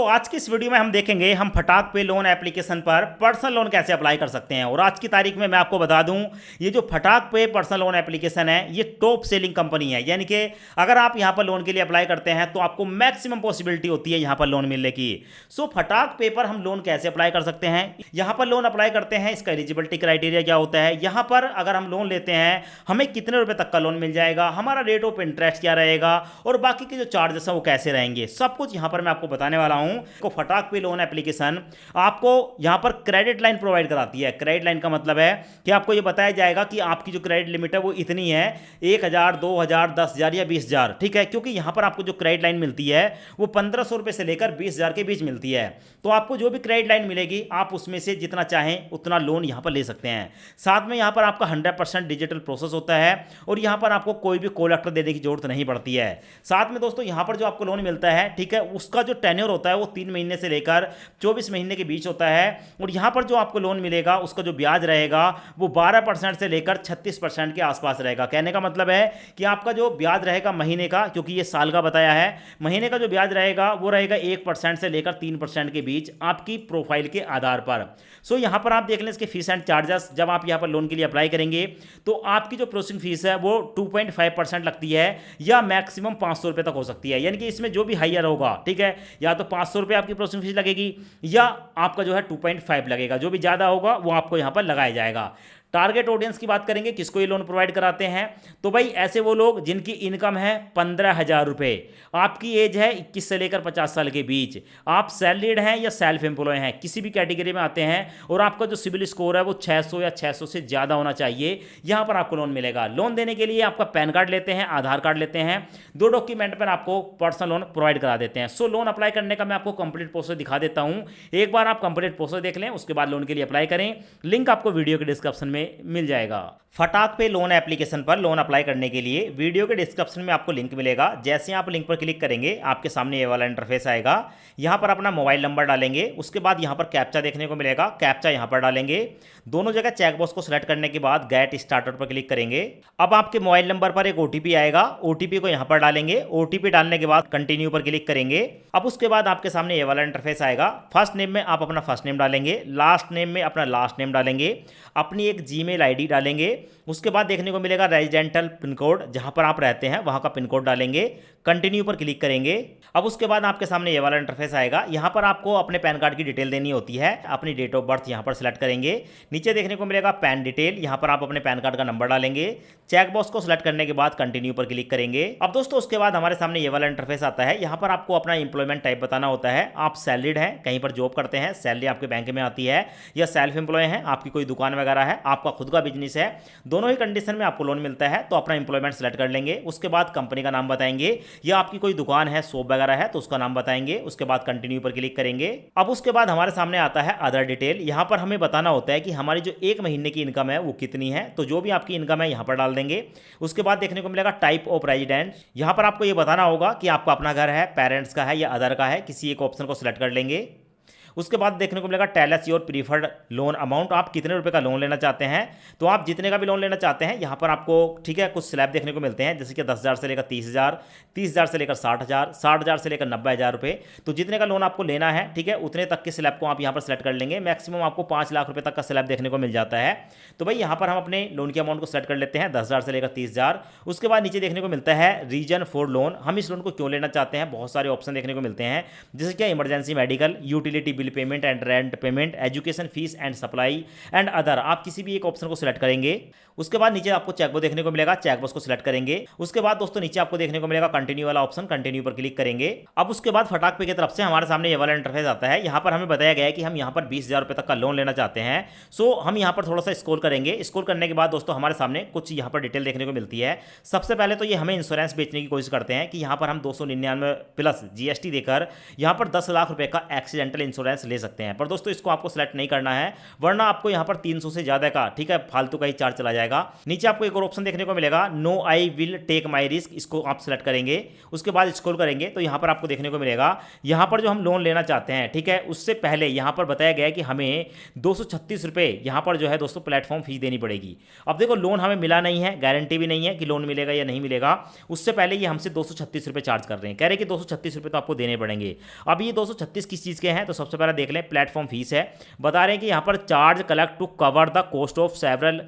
आज की इस वीडियो में हम देखेंगे हम फटाक पे लोन एप्लीकेशन पर पर्सनल लोन कैसे अप्लाई कर सकते हैं। और आज की तारीख में मैं आपको बता दूं, ये जो फटाक पे पर्सनल लोन एप्लीकेशन है ये टॉप सेलिंग कंपनी है। यानी कि अगर आप यहां पर लोन के लिए अप्लाई करते हैं तो आपको मैक्सिमम पॉसिबिलिटी होती है यहां पर लोन मिलने की। फटाक पे पर हम लोन कैसे अप्लाई कर सकते हैं, यहां पर लोन अप्लाई करते हैं, इसका एलिजिबिलिटी क्राइटेरिया क्या होता है, यहां पर अगर हम लोन लेते हैं हमें कितने रुपए तक का लोन मिल जाएगा, हमारा रेट ऑफ इंटरेस्ट क्या रहेगा और बाकी के जो चार्जेस हैं वो कैसे रहेंगे, सब कुछ यहां पर मैं आपको बताने वाला हूं। को फटाक पे लोन एप्लीकेशन आपको यहां पर क्रेडिट लाइन प्रोवाइड कराती है। क्रेडिट लाइन का मतलब है कि आपको यह बताया जाएगा कि आपकी जो क्रेडिट लिमिट है वो इतनी है, 1,000, 2,000, 10,000 या 20,000, ठीक है। क्योंकि यहां पर आपको जो क्रेडिट लाइन मिलती है वो 1,500 रुपए से लेकर 20,000 के बीच मिलती है। तो आपको जो भी क्रेडिट लाइन मिलेगी आप उसमें से जितना चाहें उतना लोन यहां पर ले सकते हैं। साथ में यहां पर आपका 100% डिजिटल प्रोसेस होता है और यहां पर आपको कोई भी कोलेक्टर देने की जरूरत नहीं पड़ती है। साथ में दोस्तों यहां पर जो आपको लोन मिलता है, ठीक है, उसका जो टेन्योर होता है वो 3 महीने से लेकर 24 महीने के बीच होता है। और यहां पर जो आपको लोन मिलेगा उसका जो ब्याज रहेगा वो 12% से लेकर 36% के आसपास रहेगा। कहने का मतलब है कि आपका जो ब्याज रहेगा महीने का, क्योंकि ये साल का बताया है, महीने का जो ब्याज रहेगा वो रहेगा 1% से लेकर 3% के बीच आपकी प्रोफाइल के आधार पर। यहां पर आप देख लें इसके फीस एंड चार्जेस। जब आप यहां पर लोन के लिए अप्लाई करेंगे तो आपकी जो प्रोसेसिंग फीस है वो 2.5% लगती है या मैक्सिमम 500 रुपए तक हो सकती है। यानी कि इसमें जो भी हाइयर होगा, ठीक है, या तो 500 रुपए आपकी प्रोसेसिंग फीस लगेगी या आपका जो है 2.5 लगेगा। जो भी ज़्यादा होगा वो आपको यहां पर लगाया जाएगा। टारगेट ऑडियंस की बात करेंगे, किसको ये लोन प्रोवाइड कराते हैं, तो भाई ऐसे वो लोग जिनकी इनकम है 15,000 रुपए, आपकी एज है 21 से लेकर 50 साल के बीच, आप सैलरीड हैं या सेल्फ एम्प्लॉय हैं, किसी भी कैटेगरी में आते हैं और आपका जो सिविल स्कोर है वो 600 या 600 से ज़्यादा होना चाहिए, यहां पर आपको लोन मिलेगा। लोन देने के लिए आपका पैन कार्ड लेते हैं, आधार कार्ड लेते हैं, 2 डॉक्यूमेंट पर आपको पर्सनल लोन प्रोवाइड करा देते हैं। लोन अप्लाई करने का मैं आपको कंप्लीट प्रोसेस दिखा देता हूं। एक बार आप कंप्लीट प्रोसेस देख लें, उसके बाद लोन के लिए अप्लाई करें। लिंक आपको वीडियो के डिस्क्रिप्शन में मिल जाएगा। फटाक पे लोन एप्लीकेशन पर लोन अप्लाई करने के लिए वीडियो के डिस्क्रिप्शन में आपको लिंक मिलेगा। जैसे ही आप लिंक पर क्लिक करेंगे आपके सामने ये वाला इंटरफेस आएगा। यहां पर अपना मोबाइल नंबर डालेंगे, उसके बाद यहां पर कैप्चा देखने को मिलेगा, कैप्चा यहां पर डालेंगे। दोनों जगह चेकबॉक्स को सिलेक्ट करने के बाद गेट स्टार्टेड पर क्लिक करेंगे। अब आपके मोबाइल नंबर पर एक ओटीपी आएगा, ओटीपी को यहां पर डालेंगे। ओटीपी डालने के बाद कंटिन्यू पर क्लिक करेंगे। अब उसके बाद आपके सामने ये वाला इंटरफेस आएगा। फर्स्ट नेम में आप अपना फर्स्ट नेम डालेंगे, लास्ट नेम में अपना लास्ट नेम डालेंगे, अपनी एक जीमेल आईडी डालेंगे। उसके बाद देखने को मिलेगा रेजिडेंटल पिन कोड, जहां पर आप रहते हैं वहां का पिन कोड डालेंगे, कंटिन्यू पर क्लिक करेंगे। अब उसके बाद आपके सामने ये वाला इंटरफेस आएगा। यहां पर आपको अपने पैन कार्ड की डिटेल देनी होती है, अपनी डेट ऑफ बर्थ यहां पर सिलेक्ट करेंगे। नीचे देखने को मिलेगा पैन डिटेल, यहां पर आप अपने पैन कार्ड का नंबर डालेंगे। चेकबॉक्स को सिलेक्ट करने के बाद कंटिन्यू पर क्लिक करेंगे। अब दोस्तों उसके बाद हमारे सामने ये वाला इंटरफेस आता है। यहां पर आपको अपना एम्प्लॉयमेंट टाइप बताना होता है। आप सैलरीड हैं, कहीं पर जॉब करते हैं, सैलरी आपके बैंक में आती है, या सेल्फ एम्प्लॉय हैं, आपकी कोई दुकान वगैरह है, आपका खुद का बिजनेस है, दोनों ही कंडीशन में आपको लोन मिलता है। तो अपना एम्प्लॉयमेंट सेलेक्ट कर लेंगे। उसके बाद कंपनी का नाम बताएंगे, या आपकी कोई दुकान है, शॉप वगैरह है तो उसका नाम बताएंगे। उसके बाद कंटिन्यू पर क्लिक करेंगे। अब उसके बाद हमारे सामने आता है अदर डिटेल। यहां पर हमें बताना होता है कि हमारी जो 1 महीने की इनकम है वो कितनी है। तो जो भी आपकी इनकम है यहां पर डाल देंगे। उसके बाद देखने को मिलेगा टाइप ऑफ रेजिडेंट। यहां पर आपको ये बताना होगा कि आपका अपना घर है, पेरेंट्स का है या अदर का है, किसी एक ऑप्शन को सिलेक्ट कर लेंगे। उसके बाद देखने को मिलेगा tell us your preferred loan amount, आप कितने रुपए का लोन लेना चाहते हैं। तो आप जितने का भी लोन लेना चाहते हैं यहाँ पर आपको, ठीक है, कुछ स्लैब देखने को मिलते हैं, जैसे कि 10,000 से लेकर 30,000, 30,000 से लेकर 60,000, 60,000 से लेकर 90,000 रुपये। तो जितने का लोन आपको लेना है, ठीक है, उतने तक के स्लैब को आप यहाँ पर सेलेक्ट कर लेंगे। मैक्सिमम आपको 5 लाख रुपये तक का स्लैब देखने को मिल जाता है। तो भाई यहाँ पर हम अपने लोन की अमाउंट को सेलेक्ट कर लेते हैं, 10,000 से लेकर 30,000। उसके बाद नीचे देखने को मिलता है रीजन फॉर लोन, हम इस लोन को क्यों लेना चाहते हैं। बहुत सारे ऑप्शन देखने को मिलते हैं, जैसे कि emergency medical, utility bill payment and rent payment, education fees and supply and other. आप किसी भी एक ऑप्शन को सिलेक्ट करेंगे। उसके बाद नीचे आपको चेकबॉक्स देखने को मिलेगा, चेकबॉक्स को सिलेक्ट करेंगे। उसके बाद दोस्तों नीचे आपको देखने को मिलेगा कंटिन्यू वाला ऑप्शन, कंटिन्यू पर क्लिक करेंगे। अब उसके बाद फटाक पे की तरफ से हमारे सामने ये वाला इंटरफेस आता है। यहाँ पर हमें बताया गया है कि हम यहाँ पर 20,000 रुपये तक का लोन लेना चाहते हैं। हम यहाँ पर थोड़ा सा स्क्रॉल करेंगे। स्क्रॉल करने के बाद दोस्तों हमारे सामने कुछ यहाँ पर डिटेल देखने को मिलती है। सबसे पहले तो ये हमें इंश्योरेंस बेचने की कोशिश करते हैं कि यहाँ पर हम 299 प्लस GST देकर यहाँ पर 10 लाख रुपए का एक्सीडेंटल इंश्योरेंस इंश्योरेंस ले सकते हैं। पर दोस्तों इसको आपको सेलेक्ट नहीं करना है, वरना आपको यहाँ पर 300 से ज़्यादा का, ठीक है, फालतू का ही चार्ज चला जाएगा। नीचे आपको एक और ऑप्शन देखने को मिलेगा, no I will take my risk, इसको आप सेलेक्ट करेंगे। उसके बाद स्क्रॉल करेंगे तो यहाँ पर आपको देखने को मिलेगा, यहाँ पर जो हम लोन लेना चाहते हैं, ठीक है, उससे पहले यहाँ पर बताया गया है कि हमें 236 रुपये यहाँ पर जो है दोस्तों प्लेटफॉर्म फीस देनी पड़ेगी। अब देखो लोन हमें मिला नहीं है, गारंटी भी नहीं है कि लोन मिलेगा या नहीं मिलेगा, उससे पहले ये हमसे 236 रुपये चार्ज कर रहे हैं, कह रहे हैं कि 236 रुपये तो आपको देने पड़ेंगे। अब ये 236 किस चीज़ के हैं, तो सबसे पहले देख लें, प्लेटफॉर्म फीस है। बता रहे हैं कि यहाँ पर charge collect to cover the cost of several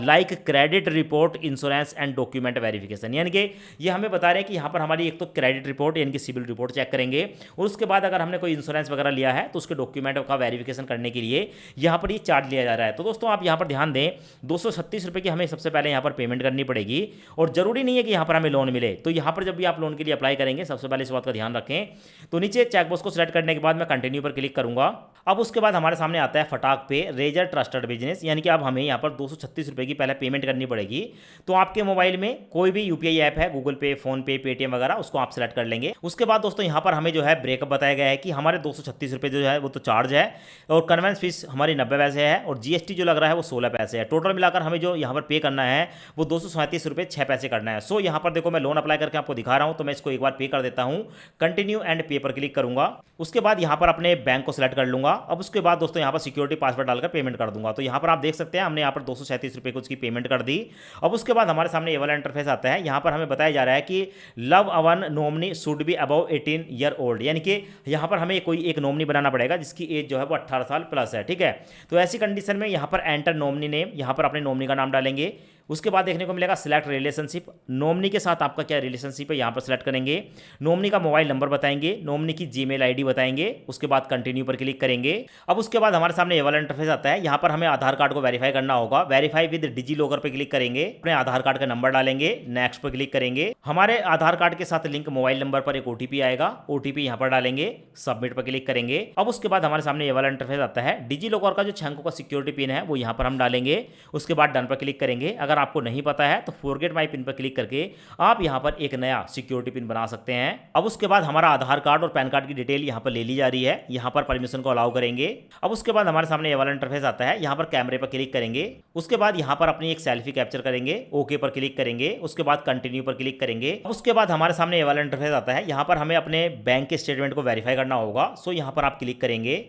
like credit report, insurance and document verification, यानी कि ये हमें बता रहे हैं कि यहाँ पर हमारी एक तो क्रेडिट रिपोर्ट यानी कि सिविल रिपोर्ट चेक करेंगे, और उसके बाद अगर हमने कोई इंश्योरेंस वगैरह लिया है तो उसके डॉक्यूमेंट का वेरिफिकेशन करने के लिए यहाँ पर ये चार्ज लिया जा रहा है। तो दोस्तों आप यहाँ पर ध्यान दें, 236 रुपये की हमें सबसे पहले यहाँ पर पेमेंट करनी पड़ेगी, और जरूरी नहीं है कि यहाँ पर हमें लोन मिले। तो यहाँ पर जब भी आप लोन के लिए अप्लाई करेंगे सबसे पहले इस बात का ध्यान रखें। तो नीचे चेकबॉक्स को सिलेक्ट करने के बाद मैं कंटिन्यू पर क्लिक करूंगा। अब उसके बाद हमारे सामने आता है फटाक पे रेजर ट्रस्टेड बिजनेस, यानी कि अब हमें यहाँ पर 236 रुपये की पहले पेमेंट करनी पड़ेगी। तो आपके मोबाइल में कोई भी यूपीआई ऐप है, गूगल पे, फोन पे, पेटीएम वगैरह, उसको आप सेलेक्ट कर लेंगे। उसके बाद दोस्तों यहाँ पर हमें जो है ब्रेकअप बताया गया है कि हमारे 236 रुपये जो है वो तो चार्ज है, और कन्वेंस फीस हमारी 90 पैसे है, और जीएसटी जो लग रहा है वो 16 पैसे है। टोटल मिलाकर हमें जो यहाँ पर पे करना है वो 237 रुपये 6 पैसे करना है। सो यहाँ पर देखो मैं लोन अप्लाई करके आपको दिखा रहा हूँ, तो मैं इसको एक बार पे कर देता हूँ, कंटिन्यू एंड पे पर क्लिक करूंगा। उसके बाद यहाँ पर अपने बैंक को सिलेक्ट कर लूंगा। अब उसके बाद दोस्तों यहाँ पर सिक्योरिटी पासवर्ड डालकर पेमेंट कर दूंगा। तो यहाँ पर आप देख सकते हैं हमने यहाँ पर 237 रुपये को उसकी पेमेंट कर दी। अब उसके बाद हमारे सामने ये वाला इंटरफेस आता है। यहाँ पर हमें बताया जा रहा है कि लव अवन nominee should be above 18 year old, यानी कि यहाँ पर हमें कोई एक नॉमिनी बनाना पड़ेगा जिसकी एज जो है वो 18 साल प्लस है, ठीक है। तो ऐसी कंडीशन में यहाँ पर एंटर नॉमिनी नेम, यहाँ पर अपने नॉमिनी का नाम डालेंगे। उसके बाद देखने को मिलेगा सिलेक्ट रिलेशनशिप, नॉमिनी के साथ आपका क्या रिलेशनशिप है यहाँ पर सिलेक्ट करेंगे। नॉमिनी का मोबाइल नंबर बताएंगे, नॉमिनी की जीमेल आईडी बताएंगे। उसके बाद कंटिन्यू पर क्लिक करेंगे। अब उसके बाद हमारे सामने ये वाला इंटरफेस आता है। यहाँ पर हमें आधार कार्ड को वेरीफाई करना होगा। वेरीफाई विद डिजी लॉकर पर क्लिक करेंगे, अपने आधार कार्ड का नंबर डालेंगे, नेक्स्ट पर क्लिक करेंगे। हमारे आधार कार्ड के साथ लिंक मोबाइल नंबर पर एक ओटीपी आएगा, ओटीपी यहाँ पर डालेंगे, सबमिट पर क्लिक करेंगे। अब उसके बाद हमारे सामने ये वाला इंटरफेस आता है। डिजी लॉकर का जो 6 अंकों का सिक्योरिटी पिन है वो यहाँ पर हम डालेंगे। उसके बाद डन पर क्लिक करेंगे। अगर आपको नहीं पता है तो फॉरगेट माय पिन पर क्लिक करके आप यहां पर एक नया सिक्योरिटी पिन बना सकते हैं। अब उसके बाद हमारा आधार कार्ड और पैन कार्ड की डिटेल यहां पर ले ली जा रही है। यहां पर परमिशन को अलाउ करेंगे। अब उसके बाद हमारे सामने ये वाला इंटरफेस आता है। यहां पर कैमरे पर क्लिक करेंगे। उसके बाद यहां पर अपनी एक सेल्फी कैप्चर करेंगे, ओके पर क्लिक करेंगे। उसके बाद कंटिन्यू पर क्लिक करेंगे। उसके बाद हमारे सामने ये वाला इंटरफेस आता है। यहां पर हमें अपने बैंक के स्टेटमेंट को वेरीफाई करना होगा। सो यहां पर आप क्लिक करेंगे।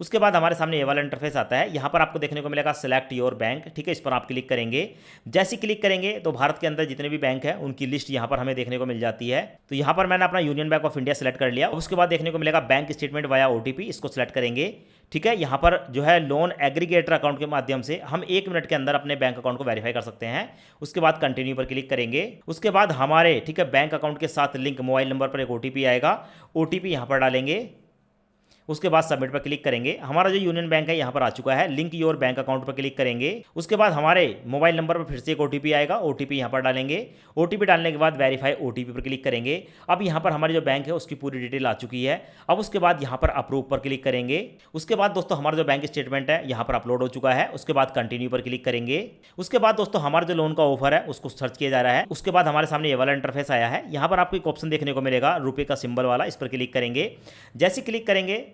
उसके बाद हमारे सामने ये वाला इंटरफेस आता है। यहाँ पर आपको देखने को मिलेगा सिलेक्ट योर बैंक, ठीक है, इस पर आप क्लिक करेंगे। जैसे क्लिक करेंगे तो भारत के अंदर जितने भी बैंक हैं उनकी लिस्ट यहाँ पर हमें देखने को मिल जाती है। तो यहाँ पर मैंने अपना union bank of India select कर लिया। उसके बाद देखने को मिलेगा बैंक स्टेटमेंट वाया ओटीपी, इसको सिलेक्ट करेंगे, ठीक है। यहाँ पर जो है लोन एग्रीगेटर अकाउंट के माध्यम से हम 1 मिनट के अंदर अपने बैंक अकाउंट को वेरीफाई कर सकते हैं। उसके बाद कंटिन्यू पर क्लिक करेंगे। उसके बाद हमारे, ठीक है, बैंक अकाउंट के साथ लिंक मोबाइल नंबर पर एक ओटीपी आएगा, ओटीपी यहाँ पर डालेंगे। उसके बाद सबमिट पर क्लिक करेंगे। हमारा जो यूनियन बैंक है यहाँ पर आ चुका है। लिंक योर बैंक अकाउंट पर क्लिक करेंगे। उसके बाद हमारे मोबाइल नंबर पर फिर से एक ओटीपी आएगा, ओटीपी यहाँ पर डालेंगे। ओटीपी डालने के बाद वेरीफाई ओटीपी पर क्लिक करेंगे। अब यहाँ पर हमारी जो बैंक है उसकी पूरी डिटेल आ चुकी है। अब उसके बाद यहाँ पर अप्रूव पर क्लिक करेंगे। उसके बाद दोस्तों हमारा जो बैंक स्टेटमेंट है यहाँ पर अपलोड हो चुका है। उसके बाद कंटिन्यू पर क्लिक करेंगे। उसके बाद दोस्तों हमारा जो लोन का ऑफर है उसको सर्च किया जा रहा है। उसके बाद हमारे सामने ये वाला इंटरफेस आया है। यहाँ पर आपको एक ऑप्शन देखने को मिलेगा रुपये का सिंबल वाला, इस पर क्लिक करेंगे। जैसे क्लिक करेंगे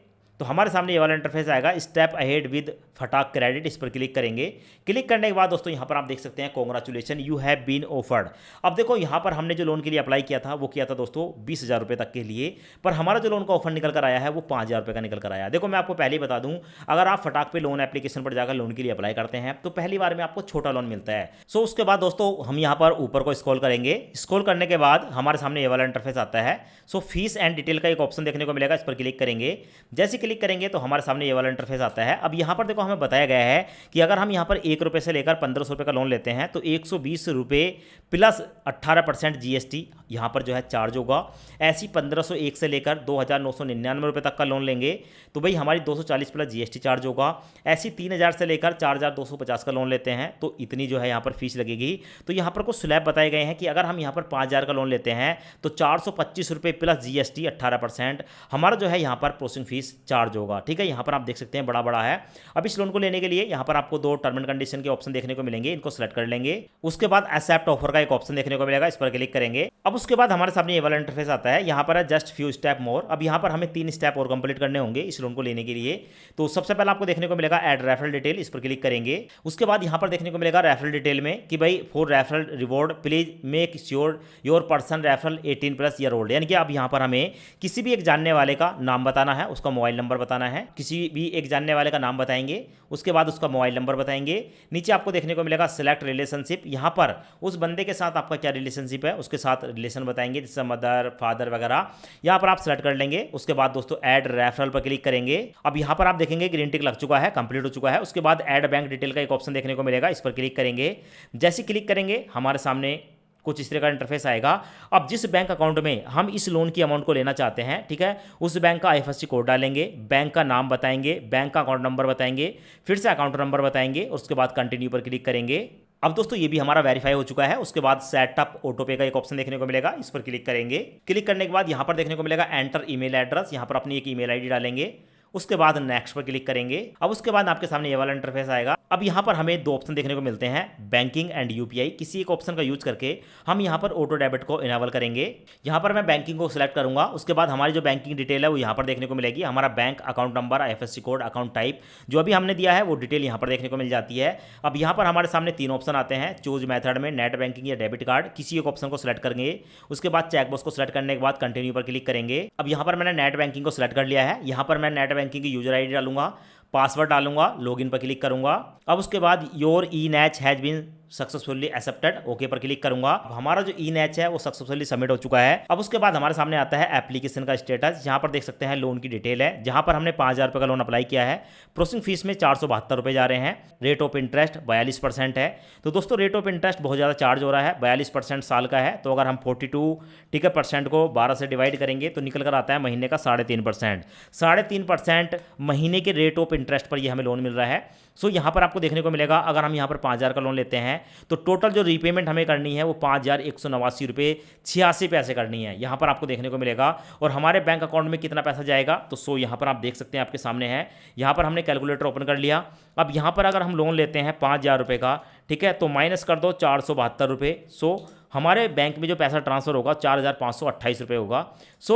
तो हमारे सामने ये वाला इंटरफेस आएगा, स्टेप अहेड विद फटाक क्रेडिट, इस पर क्लिक करेंगे। क्लिक करने के बाद दोस्तों यहाँ पर आप देख सकते हैं congratulation you have been offered. अब देखो यहाँ पर हमने जो लोन के लिए अप्लाई किया था वो किया था दोस्तों 20,000 रुपये तक के लिए, पर हमारा जो लोन का ऑफर निकल कर आया है वो 5,000 रुपये का निकल कर आया है। देखो मैं आपको पहले ही बता दूं, अगर आप फटाक पे लोन एप्लीकेशन पर जाकर लोन के लिए अप्लाई करते हैं तो पहली बार में आपको छोटा लोन मिलता है। सो उसके बाद दोस्तों हम यहाँ पर ऊपर को स्क्रॉल करेंगे। स्क्रॉल करने के बाद हमारे सामने ये वाला इंटरफेस आता है। सो फीस एंड डिटेल का एक ऑप्शन देखने को मिलेगा, इस पर क्लिक करेंगे। जैसे क्लिक करेंगे तो हमारे सामने ये वाला इंटरफेस आता है। अब यहाँ पर देखो हमें बताया गया है कि अगर हम यहाँ पर 1 रुपये से लेकर 1500 रुपये का लोन लेते हैं तो 120 रुपये प्लस 18% जीएसटी यहाँ पर जो है चार्ज होगा। ऐसी 1501 से लेकर 2,999 रुपये तक का लोन लेंगे तो भाई हमारी 240 प्लस जीएसटी चार्ज होगा। ऐसी 3,000 से लेकर 4,250 का लोन लेते हैं तो इतनी जो है यहाँ पर फीस लगेगी। तो यहाँ पर कुछ स्लैब बताए गए हैं कि अगर हम यहाँ पर 5,000 का लोन लेते हैं तो 425 रुपये प्लस जीएसटी 18% हमारा जो है यहाँ पर प्रोसेसिंग फीस चार्ज चार्ज होगा। ठीक है, यहाँ पर आप देख सकते हैं बड़ा बड़ा है। अब इस लोन को लेने के लिए यहाँ पर आपको 2 टर्म एंड कंडीशन के ऑप्शन देखने को मिलेंगे, इनको सेलेक्ट कर लेंगे। उसके बाद एक्सेप्ट ऑफर का एक ऑप्शन देखने को मिलेगा, इस पर क्लिक करेंगे। अब उसके बाद हमारे सामने ये वाला इंटरफेस आता है, यहाँ पर है जस्ट फ्यू स्टेप मोर। अब यहाँ पर हमें 3 स्टेप और कंप्लीट करने होंगे इस लोन को लेने के लिए। तो सबसे पहले आपको देखने को मिलेगा ऐड रेफरल डिटेल, इस पर क्लिक करेंगे। उसके बाद यहाँ पर देखने को मिलेगा रेफरल डिटेल में कि भाई for referral reward please make sure your person referral 18+ year old, यानी कि अब यहाँ पर हमें किसी भी एक जानने वाले का नाम बताना है, उसका मोबाइल नंबर बताना है। किसी भी एक जानने वाले का नाम बताएंगे, उसके बाद उसका मोबाइल नंबर बताएंगे। नीचे आपको देखने को मिलेगा सिलेक्ट रिलेशनशिप, यहाँ पर उस बंदे के साथ आपका क्या रिलेशनशिप है उसके साथ रिलेशन बताएंगे, जैसे मदर फादर वगैरह, यहाँ पर आप सेलेक्ट कर लेंगे। उसके बाद दोस्तों ऐड रेफरल पर क्लिक करेंगे। अब यहाँ पर आप देखेंगे ग्रीन टिक लग चुका है, कंप्लीट हो चुका है। उसके बाद ऐड बैंक डिटेल का एक ऑप्शन देखने को मिलेगा, इस पर क्लिक करेंगे। जैसे क्लिक करेंगे हमारे सामने कुछ इस तरह का इंटरफेस आएगा। अब जिस बैंक अकाउंट में हम इस लोन की अमाउंट को लेना चाहते हैं, ठीक है, उस बैंक का IFSC कोड डालेंगे, बैंक का नाम बताएंगे, बैंक का अकाउंट नंबर बताएंगे, फिर से अकाउंट नंबर बताएंगे, उसके बाद कंटिन्यू पर क्लिक करेंगे। अब दोस्तों ये भी हमारा वेरीफाई हो चुका है। उसके बाद सेटअप ऑटो पे का एक ऑप्शन देखने को मिलेगा, इस पर क्लिक करेंगे। क्लिक करने के बाद यहाँ पर देखने को मिलेगा एंटर ईमेल एड्रेस, यहाँ पर अपनी एक ईमेल आईडी डालेंगे। उसके बाद नेक्स्ट पर क्लिक करेंगे। अब उसके बाद आपके सामने ये वाला इंटरफेस आएगा। अब यहाँ पर हमें 2 ऑप्शन देखने को मिलते हैं, बैंकिंग एंड UPI। किसी एक ऑप्शन का यूज करके हम यहाँ पर ऑटो डेबिट को इनेबल करेंगे। यहाँ पर मैं बैंकिंग को सिलेक्ट करूंगा। उसके बाद हमारी जो बैंकिंग डिटेल है वो यहाँ पर देखने को मिलेगी, हमारा bank account number, IFSC code, account type, जो अभी हमने दिया है वो डिटेल यहाँ पर देखने को मिल जाती है। अब यहाँ पर हमारे सामने 3 ऑप्शन आते हैं, चूज मेथड में नेट बैंकिंग या डेबिट कार्ड। किसी एक ऑप्शन को सिलेक्ट करेंगे। उसके बाद चेकबॉक्स को सिलेक्ट करने के बाद कंटिन्यू पर क्लिक करेंगे। अब यहाँ पर मैंने नेट बैंकिंग को सिलेक्ट कर लिया है। यहाँ पर मैं नेट बैंकिंग की यूजर ID डालूंगा, पासवर्ड डालूंगा, लॉगिन पर क्लिक करूंगा। अब उसके बाद your e-NACH has been successfully accepted, okay पर क्लिक करूंगा। अब हमारा जो ई-नैच है वो सक्सेसफुली सबमिट हो चुका है। अब उसके बाद हमारे सामने आता है एप्लीकेशन का स्टेटस। यहाँ पर देख सकते हैं लोन की डिटेल है, जहाँ पर हमने 5,000 रुपये का लोन अप्लाई किया है। प्रोसेसिंग फीस में 472 रुपये जा रहे हैं। रेट ऑफ इंटरेस्ट 42% है। तो दोस्तों रेट ऑफ इंटरेस्ट बहुत ज़्यादा चार्ज हो रहा है, 42% साल का है। तो अगर हम 42 ठीक है % को 12 से डिवाइड करेंगे तो निकल कर आता है महीने का 3.5%। 3.5% महीने के रेट ऑफ इंटरेस्ट पर ये हमें लोन मिल रहा है। सो यहाँ पर आपको देखने को मिलेगा, अगर हम यहाँ पर 5,000 का लोन लेते हैं तो टोटल जो रीपेमेंट हमें करनी है वो 5,189 रुपये 86 पैसे करनी है, यहाँ पर आपको देखने को मिलेगा। और हमारे बैंक अकाउंट में कितना पैसा जाएगा तो यहाँ पर आप देख सकते हैं, आपके सामने है। यहाँ पर हमने कैलकुलेटर ओपन कर लिया। अब यहाँ पर अगर हम लोन लेते हैं 5,000 रुपये का, ठीक है, तो माइनस कर दो 472 रुपये। हमारे बैंक में जो पैसा ट्रांसफर होगा 4,528 रुपये होगा।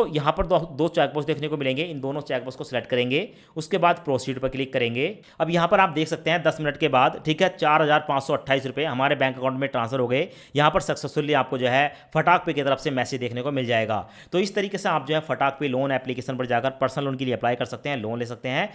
यहाँ पर दो चेकबॉक्स देखने को मिलेंगे, इन दोनों चेकबॉक्स को सिलेक्ट करेंगे। उसके बाद प्रोसीड पर क्लिक करेंगे। अब यहाँ पर आप देख सकते हैं 10 मिनट के बाद, ठीक है, 4,528 रुपये हमारे बैंक अकाउंट में ट्रांसफर हो गए। यहाँ पर सक्सेसफुली आपको जो है फटाक पे की तरफ से मैसेज देखने को मिल जाएगा। तो इस तरीके से आप जो है फटाक पे लोन एप्लीकेशन पर जाकर पर्सनल लोन के लिए अप्लाई कर सकते हैं, लोन ले सकते हैं।